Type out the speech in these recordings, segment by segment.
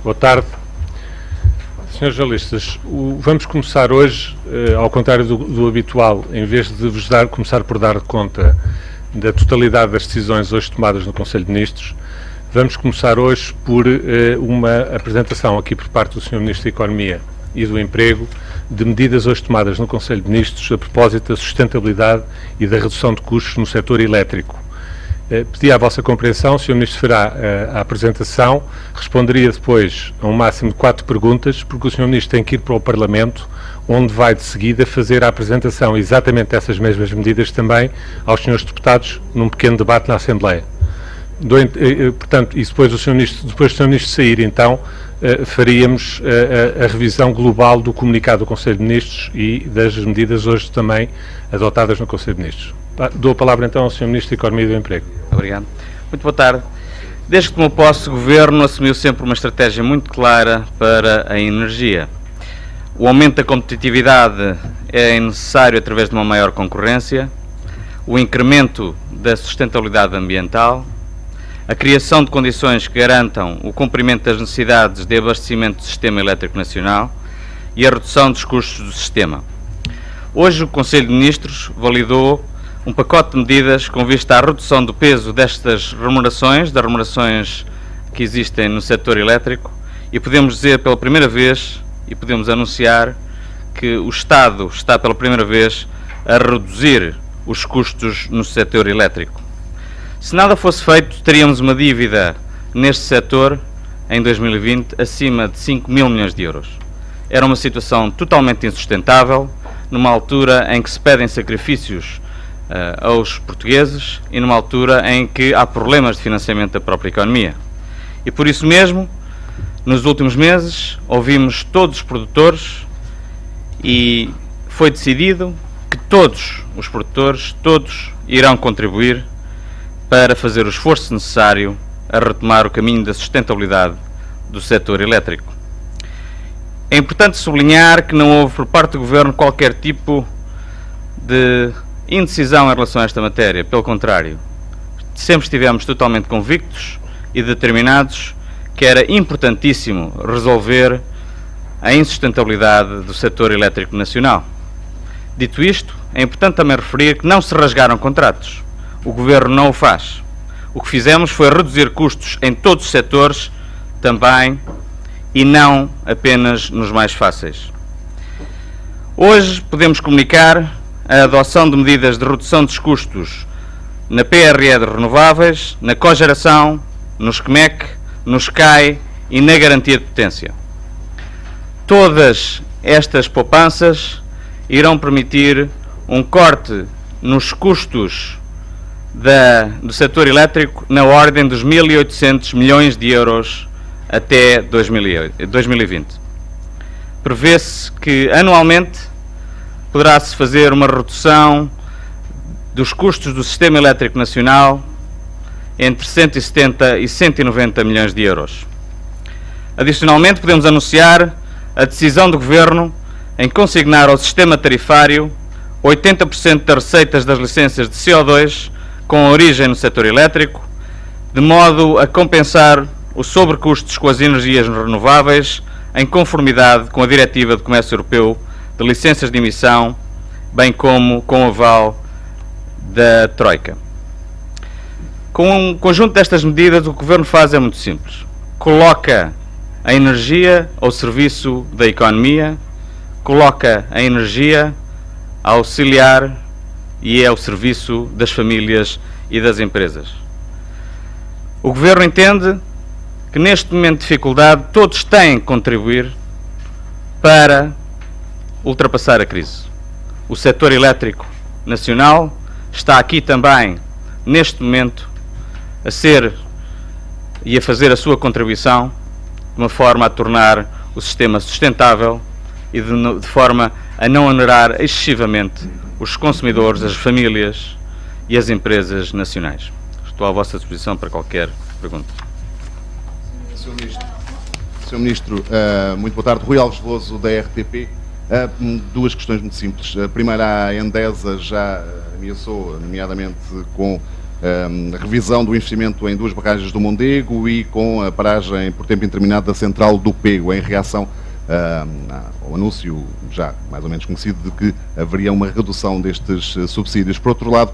Boa tarde. Senhores jornalistas, vamos começar hoje, ao contrário do habitual, em vez de vos começar por dar conta da totalidade das decisões hoje tomadas no Conselho de Ministros, vamos começar hoje por uma apresentação aqui por parte do Sr. Ministro da Economia e do Emprego de medidas hoje tomadas no Conselho de Ministros a propósito da sustentabilidade e da redução de custos no setor elétrico. Pedi à vossa compreensão, o Sr. Ministro fará a apresentação, responderia depois a um máximo de 4 perguntas, porque o Sr. Ministro tem que ir para o Parlamento, onde vai de seguida fazer a apresentação exatamente dessas mesmas medidas também aos senhores deputados num pequeno debate na Assembleia. Portanto, e depois do Sr. Ministro sair, então, faríamos a revisão global do comunicado do Conselho de Ministros e das medidas hoje também adotadas no Conselho de Ministros. Dou a palavra então ao Sr. Ministro da Economia e do Emprego. Obrigado. Muito boa tarde. Desde que tomou posse, o Governo assumiu sempre uma estratégia muito clara para a energia. O aumento da competitividade é necessário através de uma maior concorrência, o incremento da sustentabilidade ambiental, a criação de condições que garantam o cumprimento das necessidades de abastecimento do Sistema Elétrico Nacional e a redução dos custos do sistema. Hoje o Conselho de Ministros validou um pacote de medidas com vista à redução do peso destas remunerações, das remunerações que existem no setor elétrico, e podemos dizer pela primeira vez, e podemos anunciar, que o Estado está pela primeira vez a reduzir os custos no setor elétrico. Se nada fosse feito, teríamos uma dívida neste setor, em 2020, acima de 5 mil milhões de euros. Era uma situação totalmente insustentável, numa altura em que se pedem sacrifícios aos portugueses e numa altura em que há problemas de financiamento da própria economia. E por isso mesmo, nos últimos meses, ouvimos todos os produtores e foi decidido que todos os produtores, todos irão contribuir para fazer o esforço necessário a retomar o caminho da sustentabilidade do setor elétrico. É importante sublinhar que não houve por parte do Governo qualquer tipo de indecisão em relação a esta matéria, pelo contrário, sempre estivemos totalmente convictos e determinados que era importantíssimo resolver a insustentabilidade do setor elétrico nacional. Dito isto, é importante também referir que não se rasgaram contratos. O Governo não o faz. O que fizemos foi reduzir custos em todos os setores também e não apenas nos mais fáceis. Hoje podemos comunicar a adoção de medidas de redução dos custos na PRE de renováveis, na cogeração, no SCMEC, no SCAI e na garantia de potência. Todas estas poupanças irão permitir um corte nos custos do setor elétrico na ordem dos 1.800 milhões de euros até 2020. Prevê-se que anualmente poderá-se fazer uma redução dos custos do Sistema Elétrico Nacional entre 170 e 190 milhões de euros. Adicionalmente, podemos anunciar a decisão do Governo em consignar ao sistema tarifário 80% das receitas das licenças de CO2 com origem no setor elétrico, de modo a compensar os sobrecustos com as energias renováveis em conformidade com a Diretiva de Comércio Europeu de licenças de emissão, bem como com o aval da Troika. Com um conjunto destas medidas, o que o Governo faz é muito simples. Coloca a energia ao serviço da economia, coloca a energia a auxiliar e é ao serviço das famílias e das empresas. O Governo entende que neste momento de dificuldade todos têm que contribuir para ultrapassar a crise. O setor elétrico nacional está aqui também, neste momento, a ser e a fazer a sua contribuição de uma forma a tornar o sistema sustentável e de forma a não onerar excessivamente os consumidores, as famílias e as empresas nacionais. Estou à vossa disposição para qualquer pergunta. Sr. Ministro, muito boa tarde. Rui Alves Veloso, da RTP. Duas questões muito simples. A primeira, a Endesa já ameaçou, nomeadamente com a revisão do investimento em 2 barragens do Mondego e com a paragem por tempo indeterminado da central do Pego, em reação ao anúncio já mais ou menos conhecido de que haveria uma redução destes subsídios. Por outro lado,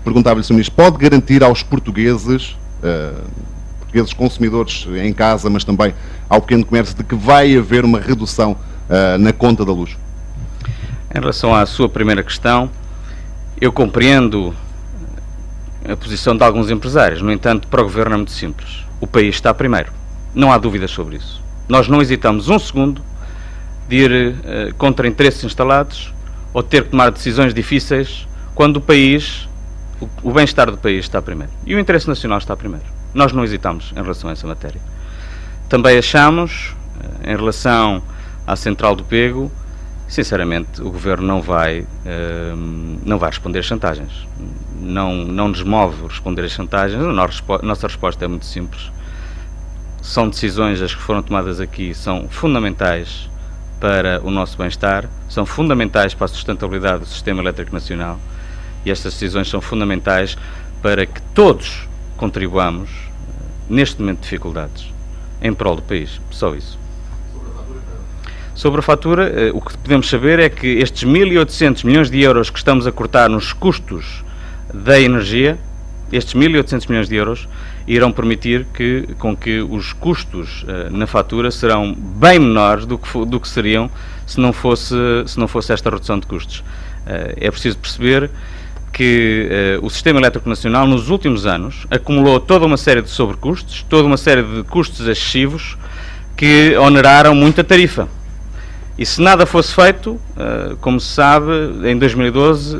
perguntava-lhe, Sr. Ministro, pode garantir aos portugueses consumidores em casa, mas também ao pequeno comércio, de que vai haver uma redução na conta da luz? Em relação à sua primeira questão, eu compreendo a posição de alguns empresários. No entanto, para o Governo é muito simples. O país está primeiro. Não há dúvidas sobre isso. Nós não hesitamos um segundo de ir contra interesses instalados ou ter que tomar decisões difíceis quando o país, o bem-estar do país está primeiro. E o interesse nacional está primeiro. Nós não hesitamos em relação a essa matéria. Também achamos, em relação à central do Pego, sinceramente, o Governo não vai responder às chantagens. Não nos move responder às chantagens. A nossa resposta é muito simples. São decisões, as que foram tomadas aqui, são fundamentais para o nosso bem-estar, são fundamentais para a sustentabilidade do Sistema Elétrico Nacional e estas decisões são fundamentais para que todos contribuamos, neste momento de dificuldades, em prol do país. Só isso. Sobre a fatura, o que podemos saber é que estes 1.800 milhões de euros que estamos a cortar nos custos da energia, estes 1.800 milhões de euros irão permitir com que os custos na fatura serão bem menores do que seriam se não fosse esta redução de custos. É preciso perceber que o Sistema Elétrico Nacional, nos últimos anos, acumulou toda uma série de sobrecustos, toda uma série de custos excessivos que oneraram muito a tarifa. E se nada fosse feito, como se sabe, em 2011,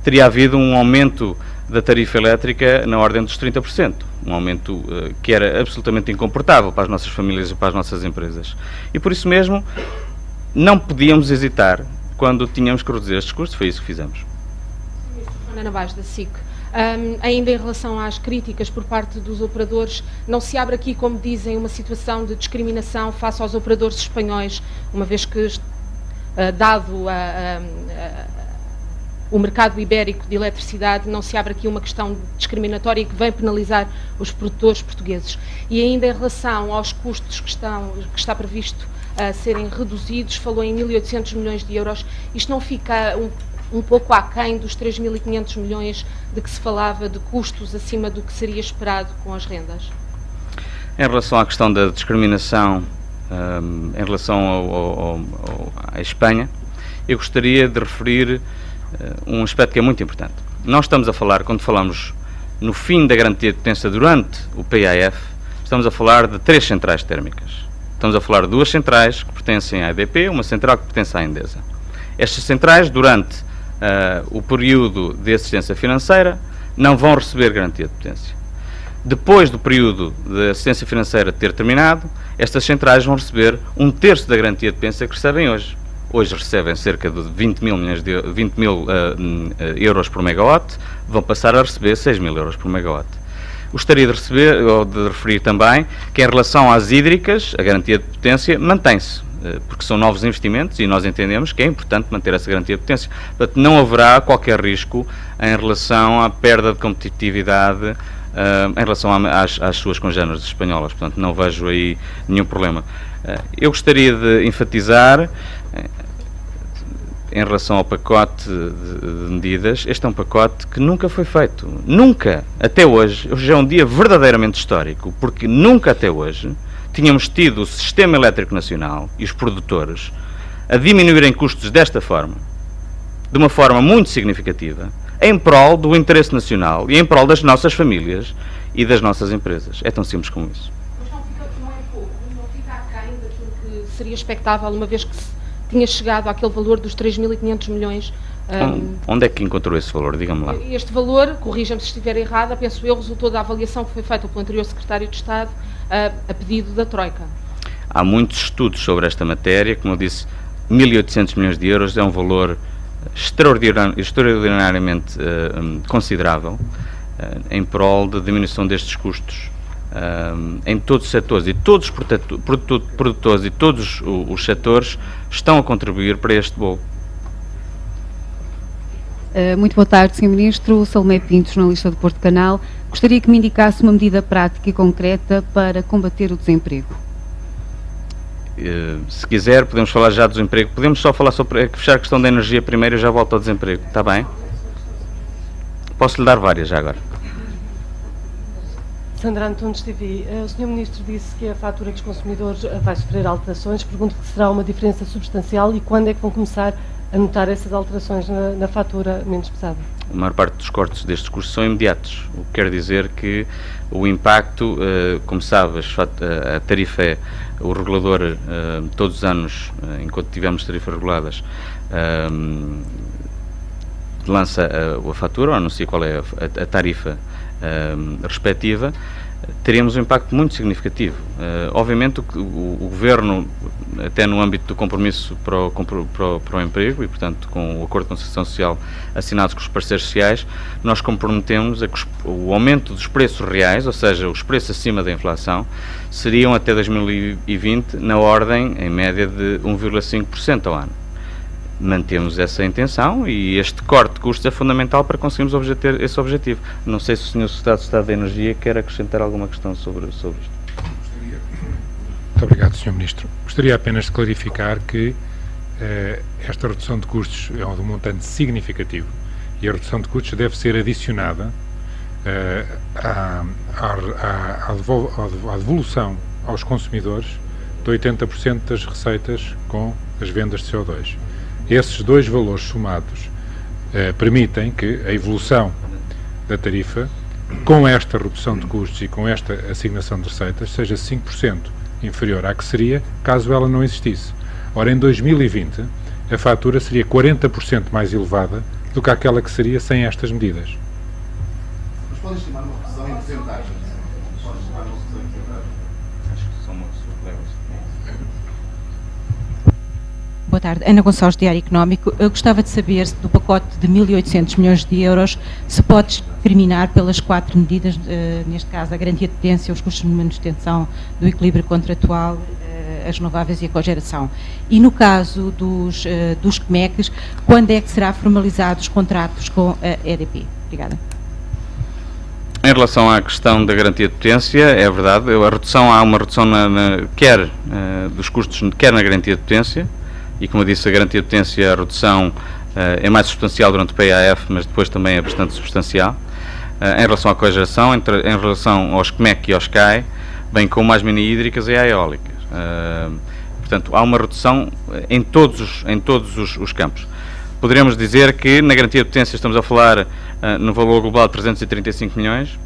teria havido um aumento da tarifa elétrica na ordem dos 30%. Um aumento que era absolutamente incomportável para as nossas famílias e para as nossas empresas. E por isso mesmo, não podíamos hesitar quando tínhamos que reduzir estes custos. Foi isso que fizemos. Ana Vaz, da SIC. Ainda em relação às críticas por parte dos operadores, não se abre aqui, como dizem, uma situação de discriminação face aos operadores espanhóis, uma vez que, dado o mercado ibérico de eletricidade, não se abre aqui uma questão discriminatória que vem penalizar os produtores portugueses. E ainda em relação aos custos que está previsto serem reduzidos, falou em 1.800 milhões de euros, isto não fica um pouco aquém dos 3.500 milhões de que se falava de custos acima do que seria esperado com as rendas? Em relação à questão da discriminação em relação à Espanha, eu gostaria de referir um aspecto que é muito importante. Nós estamos a falar, quando falamos no fim da garantia de potência durante o PAF, estamos a falar de 3 centrais térmicas. Estamos a falar de 2 centrais que pertencem à EDP, uma central que pertence à Endesa. Estas centrais, durante o período de assistência financeira, não vão receber garantia de potência. Depois do período de assistência financeira ter terminado, estas centrais vão receber 1/3 da garantia de potência que recebem hoje. Hoje recebem cerca de 20 mil euros por megawatt, vão passar a receber 6.000 euros por megawatt. Gostaria de referir também que, em relação às hídricas, a garantia de potência mantém-se, porque são novos investimentos e nós entendemos que é importante manter essa garantia de potência. Portanto, não haverá qualquer risco em relação à perda de competitividade em relação às suas congêneres espanholas. Portanto, não vejo aí nenhum problema. Eu gostaria de enfatizar, em relação ao pacote de medidas, este é um pacote que nunca foi feito. Nunca, até hoje, hoje é um dia verdadeiramente histórico, porque nunca até hoje tínhamos tido o Sistema Elétrico Nacional e os produtores a diminuírem custos desta forma, de uma forma muito significativa, em prol do interesse nacional e em prol das nossas famílias e das nossas empresas. É tão simples como isso. Mas não é pouco, não fica aquém daquilo que seria expectável, uma vez que tinha chegado àquele valor dos 3.500 milhões. Onde é que encontrou esse valor? Diga-me lá. Este valor, corrija-me se estiver errada, penso eu, resultou da avaliação que foi feita pelo anterior Secretário de Estado a pedido da Troika. Há muitos estudos sobre esta matéria. Como eu disse, 1.800 milhões de euros é um valor extraordinariamente considerável em prol da diminuição destes custos em todos os setores, e todos os produtores e todos os setores estão a contribuir para este bolo. Muito boa tarde, Sr. Ministro. Salomé Pinto, jornalista do Porto Canal. Gostaria que me indicasse uma medida prática e concreta para combater o desemprego. Se quiser, podemos falar já do desemprego. Podemos só falar sobre fechar a questão da energia primeiro e já volto ao desemprego. Está bem? Posso lhe dar várias já agora. Sandra Antunes, TV. O Sr. Ministro disse que a fatura dos consumidores vai sofrer alterações. Pergunto que será uma diferença substancial e quando é que vão começar a notar essas alterações na fatura menos pesada? A maior parte dos cortes destes custos são imediatos, o que quer dizer que o impacto, como sabes, a tarifa é o regulador todos os anos, enquanto tivermos tarifas reguladas, lança a fatura, ou anuncia qual é a tarifa respectiva, teremos um impacto muito significativo. Obviamente o Governo, até no âmbito do compromisso para o emprego e, portanto, com o Acordo de Concertação Social assinado com os parceiros sociais, nós comprometemos a que o aumento dos preços reais, ou seja, os preços acima da inflação, seriam até 2020 na ordem, em média, de 1,5% ao ano. Mantemos essa intenção e este corte de custos é fundamental para conseguirmos obter esse objetivo. Não sei se o Sr. Secretário de Estado da Energia quer acrescentar alguma questão sobre isto. Muito obrigado, Sr. Ministro. Gostaria apenas de clarificar que esta redução de custos é um montante significativo e a redução de custos deve ser adicionada à devolução aos consumidores de 80% das receitas com as vendas de CO2. Esses dois valores somados permitem que a evolução da tarifa, com esta redução de custos e com esta assignação de receitas, seja 5% inferior à que seria caso ela não existisse. Ora, em 2020, a fatura seria 40% mais elevada do que aquela que seria sem estas medidas. Mas pode estimar uma redução em porcentagens? Pode estimar uma redução em porcentagens? Acho que são muitos problemas. Boa tarde, Ana Gonçalves, Diário Económico. Eu gostava de saber se do pacote de 1.800 milhões de euros se pode discriminar pelas 4 medidas, neste caso a garantia de potência, os custos de manutenção do equilíbrio contratual, as renováveis e a cogeração. E no caso dos CMECs, quando é que será formalizados os contratos com a EDP? Obrigada. Em relação à questão da garantia de potência, é verdade, há uma redução quer dos custos, quer na garantia de potência, e como eu disse, a garantia de potência, a redução é mais substancial durante o PAF, mas depois também é bastante substancial. Em relação à cogeração, em relação aos CMEC e aos CAE, bem como às mini-hídricas e à eólicas. Portanto, há uma redução em todos os campos. Poderíamos dizer que na garantia de potência estamos a falar no valor global de 335 milhões,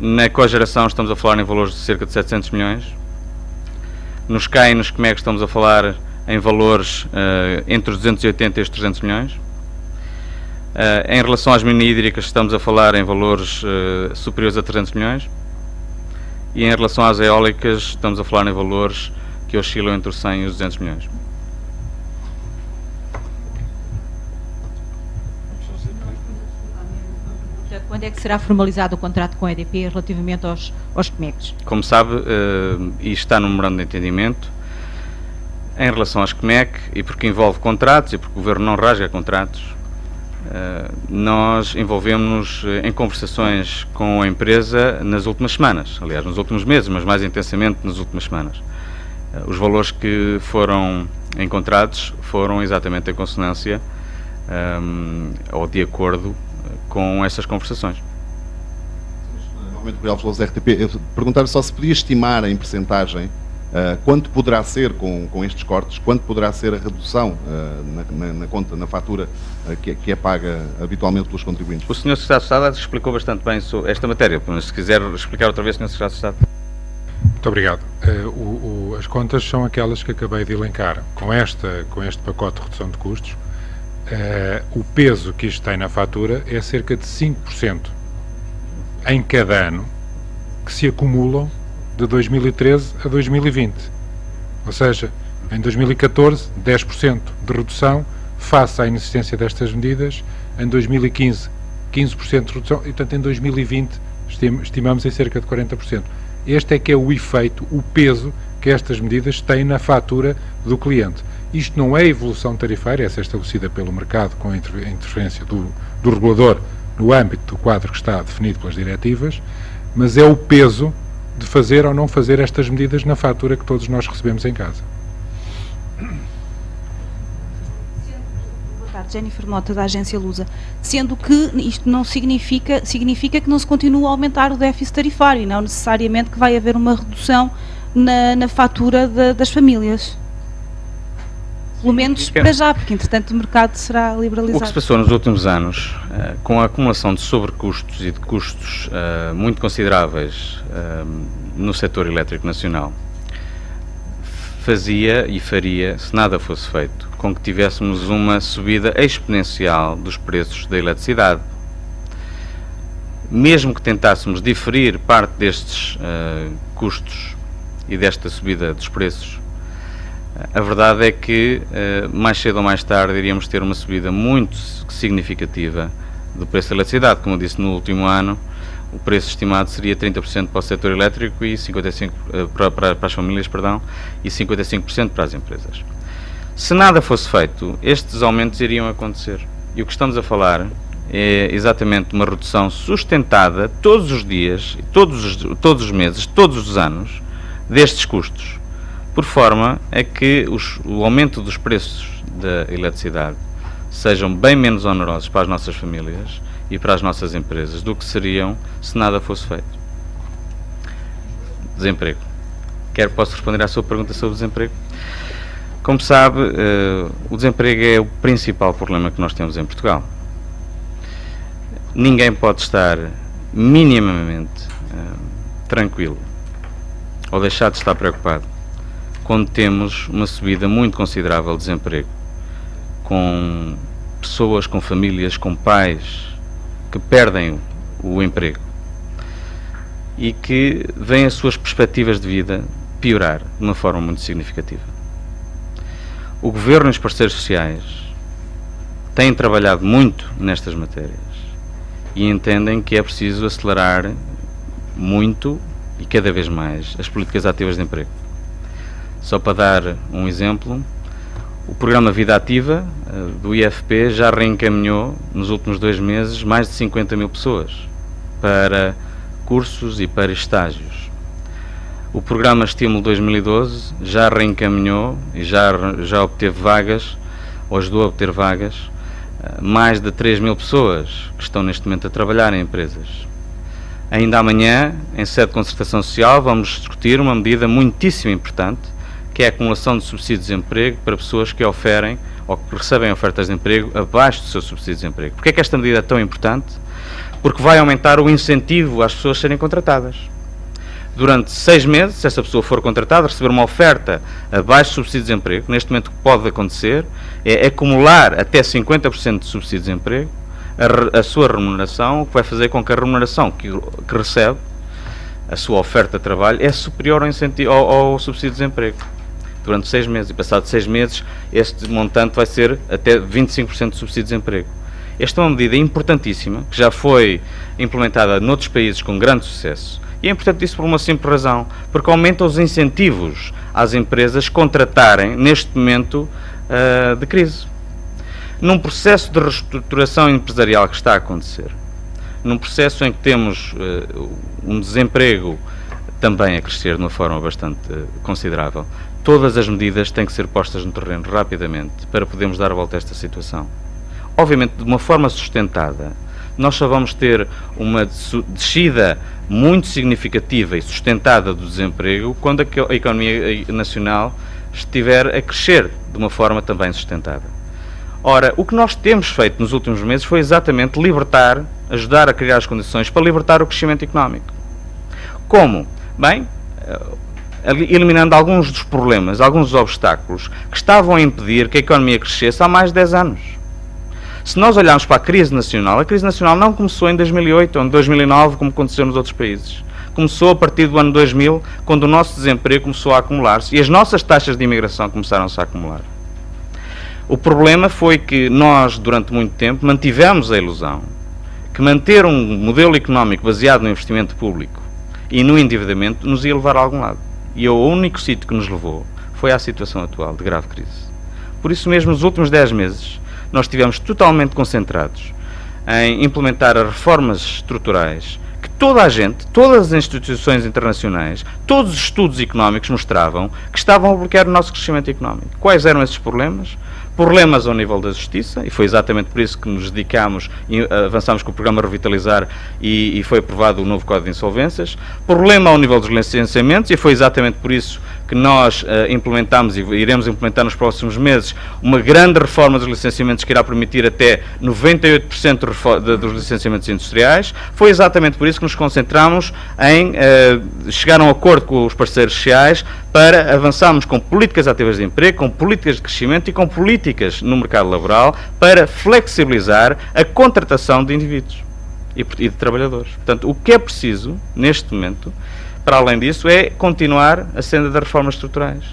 na cogeração estamos a falar em valores de cerca de 700 milhões, nos CAE e nos CMEC estamos a falar em valores entre os 280 e os 300 milhões. Em relação às mini-hídricas estamos a falar em valores superiores a 300 milhões e em relação às eólicas estamos a falar em valores que oscilam entre os 100 e os 200 milhões. Quando é que será formalizado o contrato com a EDP relativamente aos CMECs? Como sabe, e está no memorando de entendimento, em relação às CMEC, e porque envolve contratos, e porque o Governo não rasga contratos, nós envolvemos-nos em conversações com a empresa nas últimas semanas, aliás, nos últimos meses, mas mais intensamente nas últimas semanas. Os valores que foram encontrados foram exatamente em consonância ou de acordo com essas conversações. Normalmente o Real Flores RTP, perguntar só se podia estimar em percentagem quanto poderá ser com estes cortes, quanto poderá ser a redução na conta, na fatura que é paga habitualmente pelos contribuintes? O Sr. Secretário de Estado explicou bastante bem esta matéria, mas se quiser explicar outra vez, Sr. Secretário de Estado. Muito obrigado. As contas são aquelas que acabei de elencar. Com este pacote de redução de custos, o peso que isto tem na fatura é cerca de 5% em cada ano que se acumulam de 2013 a 2020. Ou seja, em 2014, 10% de redução face à inexistência destas medidas, em 2015, 15% de redução, e portanto em 2020 estimamos em cerca de 40%. Este é que é o efeito, o peso que estas medidas têm na fatura do cliente. Isto não é evolução tarifária, essa é estabelecida pelo mercado com a interferência do regulador no âmbito do quadro que está definido pelas diretivas, mas é o peso de fazer ou não fazer estas medidas na fatura que todos nós recebemos em casa. Boa tarde, Jennifer Mota, da agência Lusa. Sendo que isto não significa que não se continue a aumentar o déficit tarifário e não necessariamente que vai haver uma redução na fatura das famílias. Pelo menos para já, porque entretanto o mercado será liberalizado. O que se passou nos últimos anos, com a acumulação de sobrecustos e de custos muito consideráveis no setor elétrico nacional, fazia e faria, se nada fosse feito, com que tivéssemos uma subida exponencial dos preços da eletricidade. Mesmo que tentássemos diferir parte destes custos e desta subida dos preços, a verdade é que mais cedo ou mais tarde iríamos ter uma subida muito significativa do preço da eletricidade. Como eu disse, no último ano o preço estimado seria 30% para o setor elétrico e 55% para as famílias, perdão, e 55% para as empresas. Se nada fosse feito, estes aumentos iriam acontecer. E o que estamos a falar é exatamente uma redução sustentada todos os dias, todos os meses, todos os anos, destes custos, por forma a que o aumento dos preços da eletricidade sejam bem menos onerosos para as nossas famílias e para as nossas empresas do que seriam se nada fosse feito. Desemprego. Posso responder à sua pergunta sobre o desemprego? Como sabe, o desemprego é o principal problema que nós temos em Portugal. Ninguém pode estar minimamente tranquilo ou deixar de estar preocupado quando temos uma subida muito considerável de desemprego, com pessoas, com famílias, com pais que perdem o emprego e que veem as suas perspectivas de vida piorar de uma forma muito significativa. O Governo e os parceiros sociais têm trabalhado muito nestas matérias e entendem que é preciso acelerar muito e cada vez mais as políticas ativas de emprego. Só para dar um exemplo, o programa Vida Ativa do IFP já reencaminhou nos últimos 2 meses mais de 50 mil pessoas para cursos e para estágios. O programa Estímulo 2012 já reencaminhou e já obteve vagas, ou ajudou a obter vagas, mais de 3 mil pessoas que estão neste momento a trabalhar em empresas. Ainda amanhã, em sede de concertação social, vamos discutir uma medida muitíssimo importante, que é a acumulação de subsídios de desemprego para pessoas que oferem ou que recebem ofertas de emprego abaixo do seu subsídio de desemprego. Porquê é que esta medida é tão importante? Porque vai aumentar o incentivo às pessoas serem contratadas. Durante 6 meses, se essa pessoa for contratada, receber uma oferta abaixo do subsídio de desemprego, neste momento o que pode acontecer é acumular até 50% de subsídio de desemprego, a sua remuneração, o que vai fazer com que a remuneração que recebe, a sua oferta de trabalho, é superior ao subsídio de desemprego. Durante 6 meses, e passado 6 meses, este montante vai ser até 25% de subsídio de desemprego. Esta é uma medida importantíssima, que já foi implementada noutros países com grande sucesso, e é importante isso por uma simples razão, porque aumenta os incentivos às empresas contratarem neste momento de crise. Num processo de reestruturação empresarial que está a acontecer, num processo em que temos um desemprego também a crescer de uma forma bastante considerável, todas as medidas têm que ser postas no terreno rapidamente para podermos dar a volta a esta situação. Obviamente, de uma forma sustentada, nós só vamos ter uma descida muito significativa e sustentada do desemprego quando a economia nacional estiver a crescer de uma forma também sustentada. Ora, o que nós temos feito nos últimos meses foi exatamente ajudar a criar as condições para libertar o crescimento económico. Como? Bem, eliminando alguns dos problemas, alguns dos obstáculos que estavam a impedir que a economia crescesse há mais de 10 anos. Se nós olharmos para a crise nacional não começou em 2008 ou em 2009, como aconteceu nos outros países. Começou a partir do ano 2000, quando o nosso desemprego começou a acumular-se e as nossas taxas de imigração começaram-se a acumular. O problema foi que nós, durante muito tempo, mantivemos a ilusão que manter um modelo económico baseado no investimento público e no endividamento nos ia levar a algum lado. E o único sítio que nos levou foi à situação atual de grave crise. Por isso mesmo, nos últimos 10 meses, nós estivemos totalmente concentrados em implementar as reformas estruturais que toda a gente, todas as instituições internacionais, todos os estudos económicos mostravam que estavam a bloquear o nosso crescimento económico. Quais eram esses problemas? Problemas ao nível da justiça, e foi exatamente por isso que nos dedicámos e avançámos com o programa Revitalizar e foi aprovado o novo Código de Insolvências. Problema ao nível dos licenciamentos, e foi exatamente por isso que nós implementámos e iremos implementar nos próximos meses uma grande reforma dos licenciamentos que irá permitir até 98% dos licenciamentos industriais. Foi exatamente por isso que nos concentramos em chegar a um acordo com os parceiros sociais para avançarmos com políticas ativas de emprego, com políticas de crescimento e com políticas no mercado laboral para flexibilizar a contratação de indivíduos e de trabalhadores. Portanto, o que é preciso, neste momento, para além disso, é continuar a senda das reformas estruturais.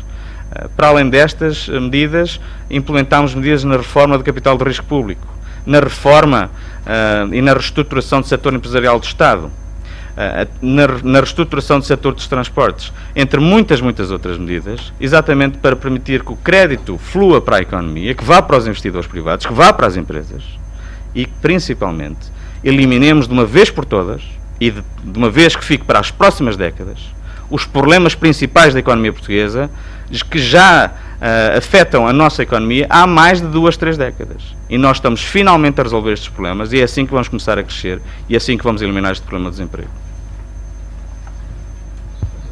Para além destas medidas, implementámos medidas na reforma do capital de risco público, na reforma e na reestruturação do setor empresarial do Estado, na reestruturação do setor dos transportes, entre muitas outras medidas, exatamente para permitir que o crédito flua para a economia, que vá para os investidores privados, que vá para as empresas e que, principalmente, eliminemos de uma vez por todas e de uma vez que fique para as próximas décadas os problemas principais da economia portuguesa que já afetam a nossa economia há mais de 2, 3 décadas. E nós estamos finalmente a resolver estes problemas e é assim que vamos começar a crescer e é assim que vamos eliminar este problema do desemprego.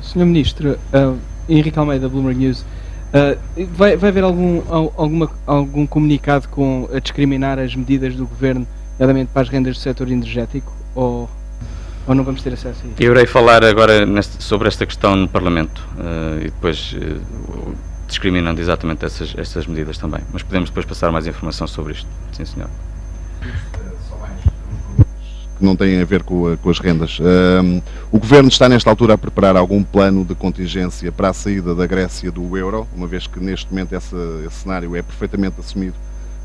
Sr. Ministro, Henrique Almeida, Bloomberg News, vai haver algum comunicado a discriminar as medidas do Governo, nomeadamente para as rendas do setor energético, ou não vamos ter acesso a isso? Eu irei falar agora sobre esta questão no Parlamento e depois discriminando exatamente essas medidas também, mas podemos depois passar mais informação sobre isto. Sim, senhor. Que não têm a ver com as rendas. O Governo está nesta altura a preparar algum plano de contingência para a saída da Grécia do euro, uma vez que neste momento esse cenário é perfeitamente assumido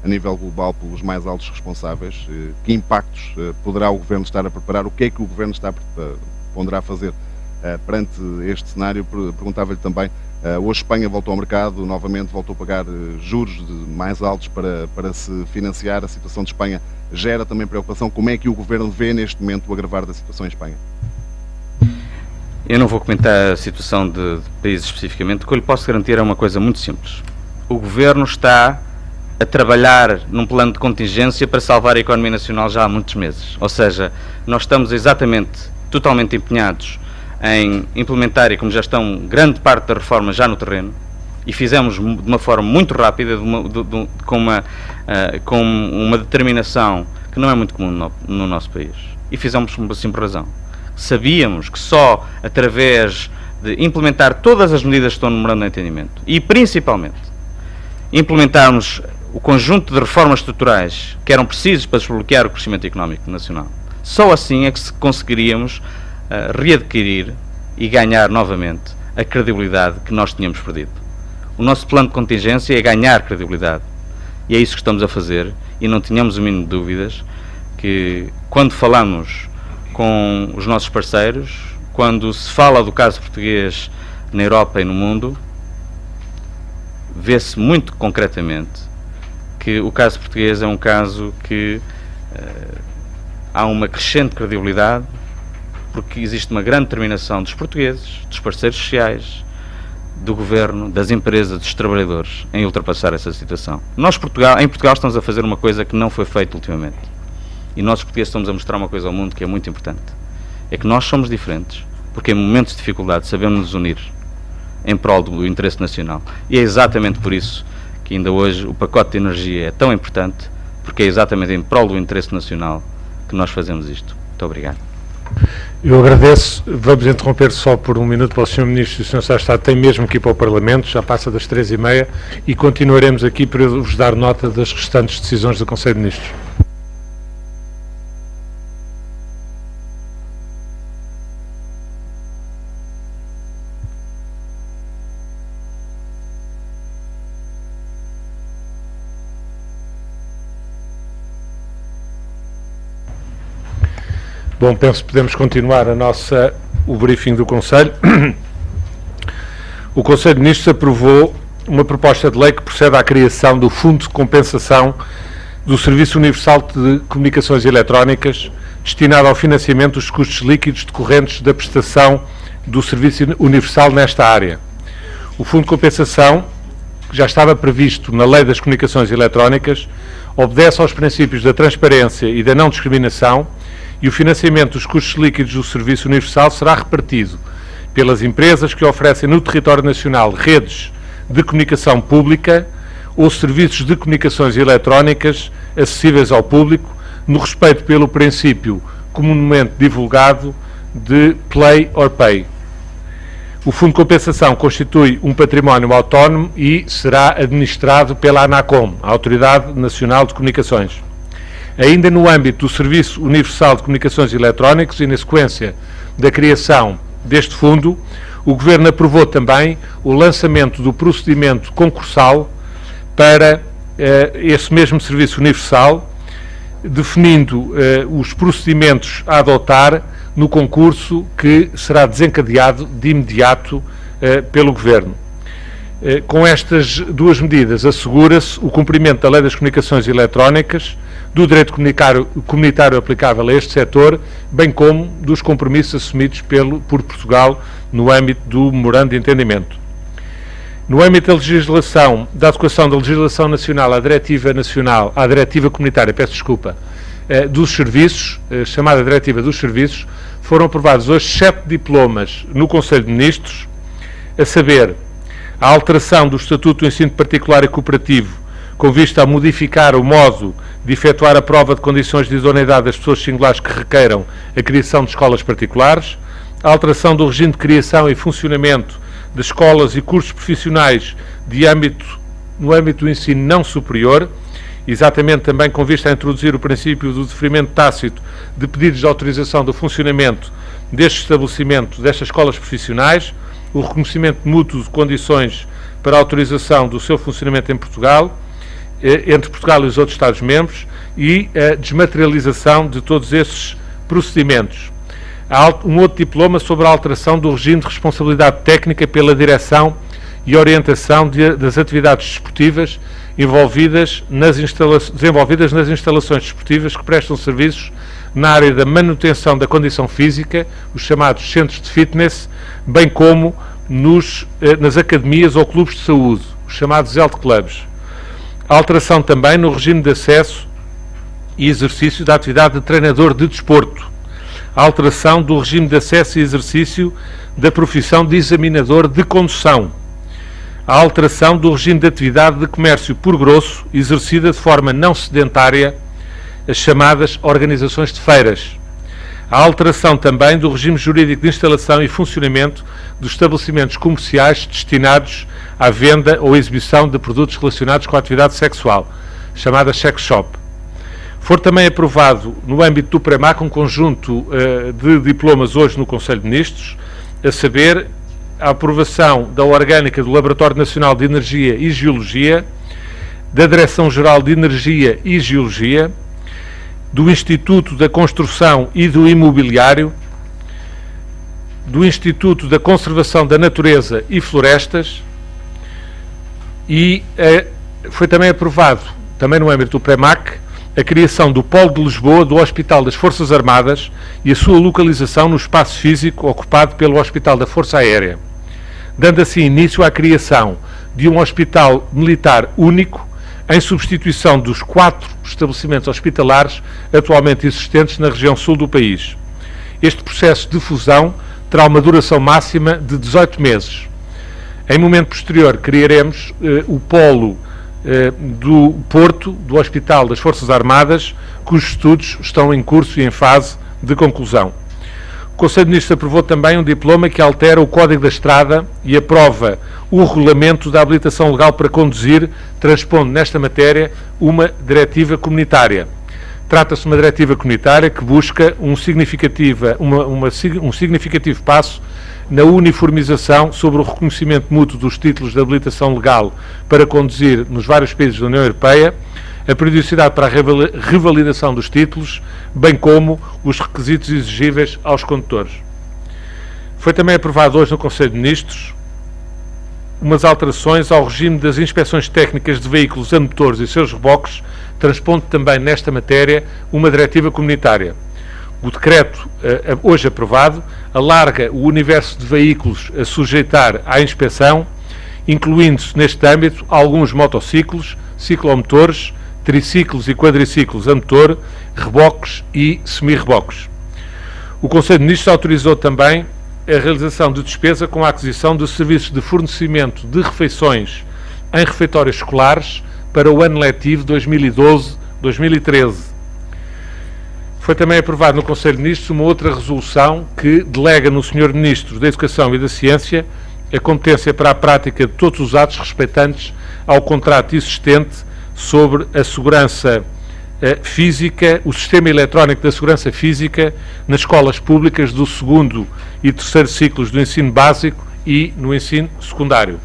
a nível global pelos mais altos responsáveis. Que impactos poderá o Governo estar a preparar? O que é que o Governo ponderá fazer perante este cenário? Perguntava-lhe também, hoje Espanha voltou ao mercado, novamente voltou a pagar juros mais altos para se financiar. A situação de Espanha gera também preocupação. Como é que o Governo vê neste momento o agravar da situação em Espanha? Eu não vou comentar a situação de países especificamente. O que eu lhe posso garantir é uma coisa muito simples. O Governo está a trabalhar num plano de contingência para salvar a economia nacional já há muitos meses. Ou seja, nós estamos totalmente empenhados em implementar, e como já estão grande parte da reforma já no terreno, e fizemos de uma forma muito rápida, com uma determinação que não é muito comum no nosso país. E fizemos por uma simples razão. Sabíamos que só através de implementar todas as medidas que estão no memorando de entendimento, e principalmente implementarmos o conjunto de reformas estruturais que eram precisas para desbloquear o crescimento económico nacional, só assim é que conseguiríamos readquirir e ganhar novamente a credibilidade que nós tínhamos perdido. O nosso plano de contingência é ganhar credibilidade e é isso que estamos a fazer, e não tenhamos o mínimo de dúvidas que quando falamos com os nossos parceiros, quando se fala do caso português na Europa e no mundo, vê-se muito concretamente que o caso português é um caso que há uma crescente credibilidade, porque existe uma grande determinação dos portugueses, dos parceiros sociais, do Governo, das empresas, dos trabalhadores, em ultrapassar essa situação. Nós, em Portugal, estamos a fazer uma coisa que não foi feita ultimamente. E nós, portugueses, estamos a mostrar uma coisa ao mundo que é muito importante. É que nós somos diferentes, porque em momentos de dificuldade sabemos nos unir em prol do interesse nacional. E é exatamente por isso que ainda hoje o pacote de energia é tão importante, porque é exatamente em prol do interesse nacional que nós fazemos isto. Muito obrigado. Eu agradeço. Vamos interromper só por um minuto para o Sr. Ministro. O Sr. Secretário de Estado tem mesmo que ir para o Parlamento, já passa das 3h30, e continuaremos aqui para vos dar nota das restantes decisões do Conselho de Ministros. Bom, penso que podemos continuar o briefing do Conselho. O Conselho de Ministros aprovou uma proposta de lei que procede à criação do Fundo de Compensação do Serviço Universal de Comunicações Eletrónicas, destinado ao financiamento dos custos líquidos decorrentes da prestação do Serviço Universal nesta área. O Fundo de Compensação, que já estava previsto na Lei das Comunicações Eletrónicas, obedece aos princípios da transparência e da não discriminação, e o financiamento dos custos líquidos do Serviço Universal será repartido pelas empresas que oferecem no território nacional redes de comunicação pública ou serviços de comunicações eletrónicas acessíveis ao público, no respeito pelo princípio comumente divulgado de Play or Pay. O Fundo de Compensação constitui um património autónomo e será administrado pela ANACOM, a Autoridade Nacional de Comunicações. Ainda no âmbito do Serviço Universal de Comunicações Eletrónicas e na sequência da criação deste fundo, o Governo aprovou também o lançamento do procedimento concursal para esse mesmo Serviço Universal, definindo os procedimentos a adotar no concurso que será desencadeado de imediato pelo Governo. Com estas duas medidas assegura-se o cumprimento da Lei das Comunicações Eletrónicas, do direito comunitário aplicável a este setor, bem como dos compromissos assumidos por Portugal no âmbito do Memorando de Entendimento. No âmbito da legislação, da adequação da legislação nacional à Diretiva Comunitária, dos serviços, chamada Diretiva dos Serviços, foram aprovados hoje 7 diplomas no Conselho de Ministros, a saber, a alteração do Estatuto do Ensino Particular e Cooperativo, com vista a modificar o modo de efetuar a prova de condições de idoneidade das pessoas singulares que requeiram a criação de escolas particulares, a alteração do regime de criação e funcionamento de escolas e cursos profissionais no âmbito do ensino não superior, exatamente também com vista a introduzir o princípio do deferimento tácito de pedidos de autorização do funcionamento deste estabelecimento, destas escolas profissionais, o reconhecimento mútuo de condições para a autorização do seu funcionamento em Portugal, entre Portugal e os outros Estados-membros, e a desmaterialização de todos esses procedimentos. Há um outro diploma sobre a alteração do regime de responsabilidade técnica pela direção e orientação das atividades desportivas desenvolvidas nas instalações desportivas que prestam serviços na área da manutenção da condição física, os chamados centros de fitness, bem como nas academias ou clubes de saúde, os chamados health clubs. A alteração também no regime de acesso e exercício da atividade de treinador de desporto. A alteração do regime de acesso e exercício da profissão de examinador de condução. A alteração do regime de atividade de comércio por grosso, exercida de forma não sedentária, as chamadas organizações de feiras. A alteração também do regime jurídico de instalação e funcionamento dos estabelecimentos comerciais destinados à venda ou exibição de produtos relacionados com a atividade sexual, chamada sex shop. For também aprovado no âmbito do PREMAC um conjunto de diplomas hoje no Conselho de Ministros, a saber, a aprovação da orgânica do Laboratório Nacional de Energia e Geologia, da Direção-Geral de Energia e Geologia, do Instituto da Construção e do Imobiliário, do Instituto da Conservação da Natureza e Florestas, e foi também aprovado, também no âmbito do PREMAC, a criação do Polo de Lisboa do Hospital das Forças Armadas e a sua localização no espaço físico ocupado pelo Hospital da Força Aérea, dando assim início à criação de um hospital militar único, em substituição dos 4 estabelecimentos hospitalares atualmente existentes na região sul do país. Este processo de fusão terá uma duração máxima de 18 meses. Em momento posterior, criaremos o polo do Porto, do Hospital das Forças Armadas, cujos estudos estão em curso e em fase de conclusão. O Conselho de Ministros aprovou também um diploma que altera o Código da Estrada e aprova o regulamento da habilitação legal para conduzir, transpondo nesta matéria uma diretiva comunitária. Trata-se de uma diretiva comunitária que busca um significativo passo na uniformização sobre o reconhecimento mútuo dos títulos de habilitação legal para conduzir nos vários países da União Europeia, a periodicidade para a revalidação dos títulos, bem como os requisitos exigíveis aos condutores. Foi também aprovado hoje no Conselho de Ministros umas alterações ao regime das inspeções técnicas de veículos a motores e seus reboques, transpondo também nesta matéria uma diretiva comunitária. O decreto, hoje aprovado, alarga o universo de veículos a sujeitar à inspeção, incluindo-se neste âmbito alguns motociclos, ciclomotores, triciclos e quadriciclos a motor, reboques e semi-reboques. O Conselho de Ministros autorizou também a realização de despesa com a aquisição de serviços de fornecimento de refeições em refeitórios escolares para o ano letivo 2012-2013. Foi também aprovado no Conselho de Ministros uma outra resolução que delega no Sr. Ministro da Educação e da Ciência a competência para a prática de todos os atos respeitantes ao contrato existente sobre a segurança física, o sistema eletrónico da segurança física nas escolas públicas do 2º e 3º ciclos do ensino básico e no ensino secundário.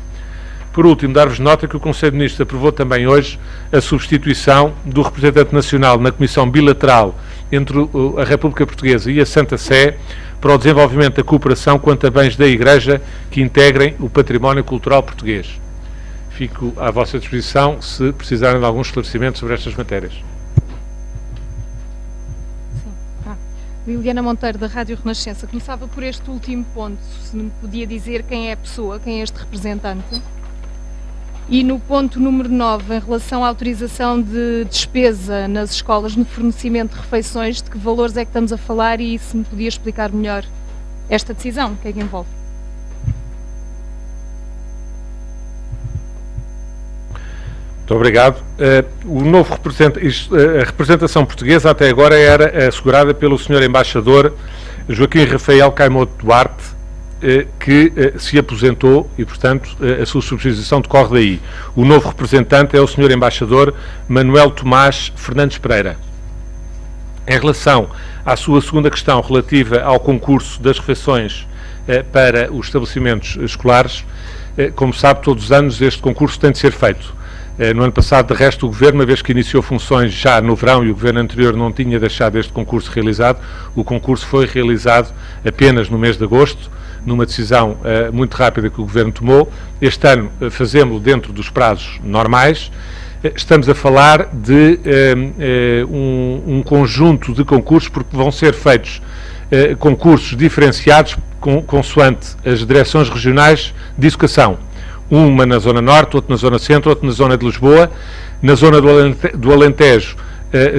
Por último, dar-vos nota que o Conselho de Ministros aprovou também hoje a substituição do representante nacional na Comissão Bilateral entre a República Portuguesa e a Santa Sé para o desenvolvimento da cooperação quanto a bens da Igreja que integrem o património cultural português. Fico à vossa disposição se precisarem de algum esclarecimento sobre estas matérias. Liliana Monteiro, da Rádio Renascença. Começava por este último ponto, se me podia dizer quem é a pessoa, quem é este representante. E no ponto número 9, em relação à autorização de despesa nas escolas no fornecimento de refeições, de que valores é que estamos a falar e se me podia explicar melhor esta decisão, o que é que envolve? Muito obrigado. O novo a representação portuguesa até agora era assegurada pelo Sr. Embaixador Joaquim Rafael Caimoto Duarte, que se aposentou e, portanto, a sua substituição decorre daí. O novo representante é o Sr. Embaixador Manuel Tomás Fernandes Pereira. Em relação à sua segunda questão relativa ao concurso das refeições para os estabelecimentos escolares, como sabe, todos os anos este concurso tem de ser feito. No ano passado, de resto, o Governo, uma vez que iniciou funções já no verão e o Governo anterior não tinha deixado este concurso realizado, o concurso foi realizado apenas no mês de agosto, numa decisão muito rápida que o Governo tomou. Este ano fazemos-lo dentro dos prazos normais. Estamos a falar de um conjunto de concursos, porque vão ser feitos concursos diferenciados consoante as direções regionais de educação. Uma na Zona Norte, outra na Zona Centro, outra na Zona de Lisboa. Na Zona do Alentejo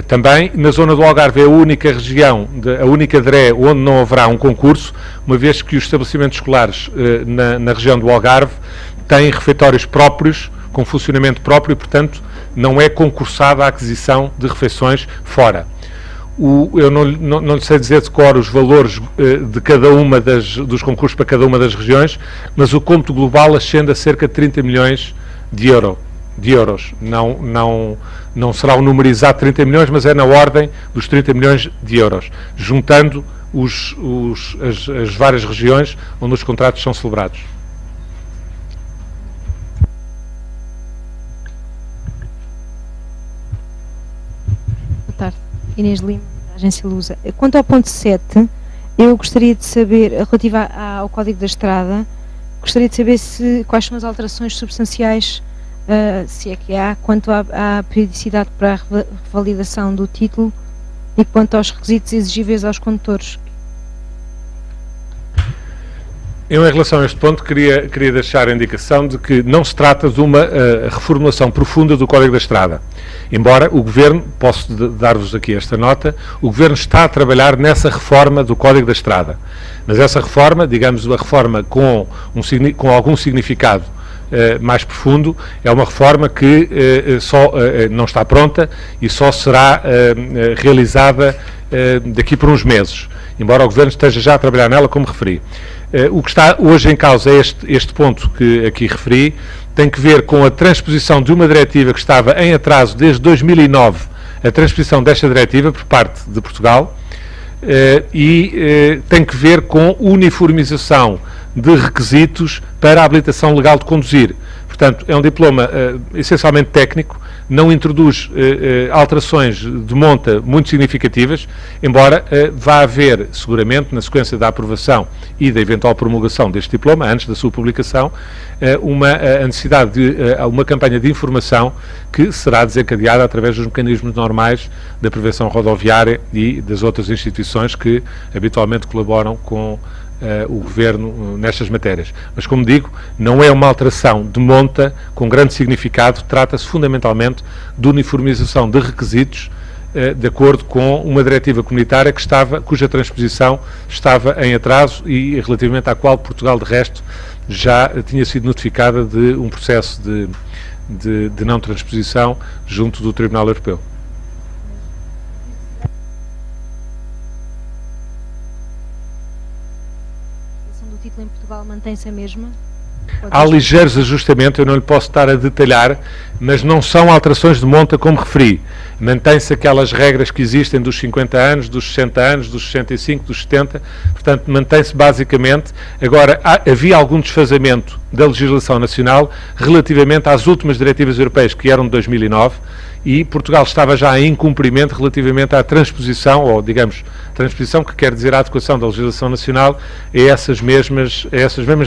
também. Na Zona do Algarve é a única região, a única DRE onde não haverá um concurso, uma vez que os estabelecimentos escolares na região do Algarve têm refeitórios próprios, com funcionamento próprio e, portanto, não é concursada a aquisição de refeições fora. Eu não lhe sei dizer de cor os valores de cada uma dos concursos para cada uma das regiões, mas o cômputo global ascende a cerca de 30 milhões de euros. Não será o número exato de 30 milhões, mas é na ordem dos 30 milhões de euros, juntando as várias regiões onde os contratos são celebrados. Boa tarde. Inês Lima, da Agência Lusa. Quanto ao ponto 7, eu gostaria de saber, relativa ao Código da Estrada, gostaria de saber quais são as alterações substanciais, se é que há, quanto à periodicidade para a revalidação do título e quanto aos requisitos exigíveis aos condutores. Eu, em relação a este ponto, queria deixar a indicação de que não se trata de uma reformulação profunda do Código da Estrada. Embora o Governo, posso dar-vos aqui esta nota, o Governo está a trabalhar nessa reforma do Código da Estrada. Mas essa reforma, digamos, uma reforma com algum significado mais profundo, é uma reforma que não está pronta e só será realizada daqui por uns meses, embora o Governo esteja já a trabalhar nela, como referi. O que está hoje em causa é este ponto que aqui referi, tem que ver com a transposição de uma diretiva que estava em atraso desde 2009, a transposição desta diretiva por parte de Portugal, e tem que ver com uniformização de requisitos para a habilitação legal de conduzir. Portanto, é um diploma essencialmente técnico, não introduz alterações de monta muito significativas, embora vá haver, seguramente, na sequência da aprovação e da eventual promulgação deste diploma, antes da sua publicação, a necessidade de uma campanha de informação que será desencadeada através dos mecanismos normais da prevenção rodoviária e das outras instituições que habitualmente colaboram com o Governo nestas matérias. Mas, como digo, não é uma alteração de monta com grande significado, trata-se fundamentalmente de uniformização de requisitos de acordo com uma diretiva comunitária cuja transposição estava em atraso e relativamente à qual Portugal, de resto, já tinha sido notificada de um processo de não transposição junto do Tribunal Europeu. Do título em Portugal mantém-se a mesma? Há ligeiros ajustamentos, eu não lhe posso estar a detalhar, mas não são alterações de monta como referi. Mantém-se aquelas regras que existem dos 50 anos, dos 60 anos, dos 65, dos 70, portanto mantém-se basicamente. Agora, havia algum desfazamento da legislação nacional relativamente às últimas diretivas europeias, que eram de 2009, e Portugal estava já em incumprimento relativamente à transposição, ou digamos, transposição que quer dizer a adequação da legislação nacional a essas mesmas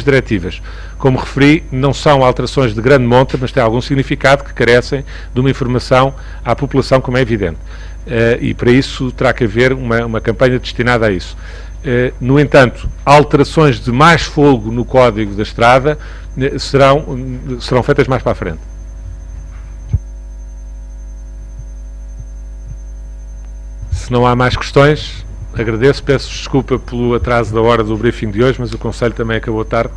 diretivas. Como referi, não são alterações de grande monta, mas têm algum significado que carecem de uma informação à população, como é evidente. E para isso terá que haver uma campanha destinada a isso. No entanto, alterações de mais folgo no Código da Estrada serão feitas mais para a frente. Se não há mais questões, agradeço, peço desculpa pelo atraso da hora do briefing de hoje, mas o Conselho também acabou tarde.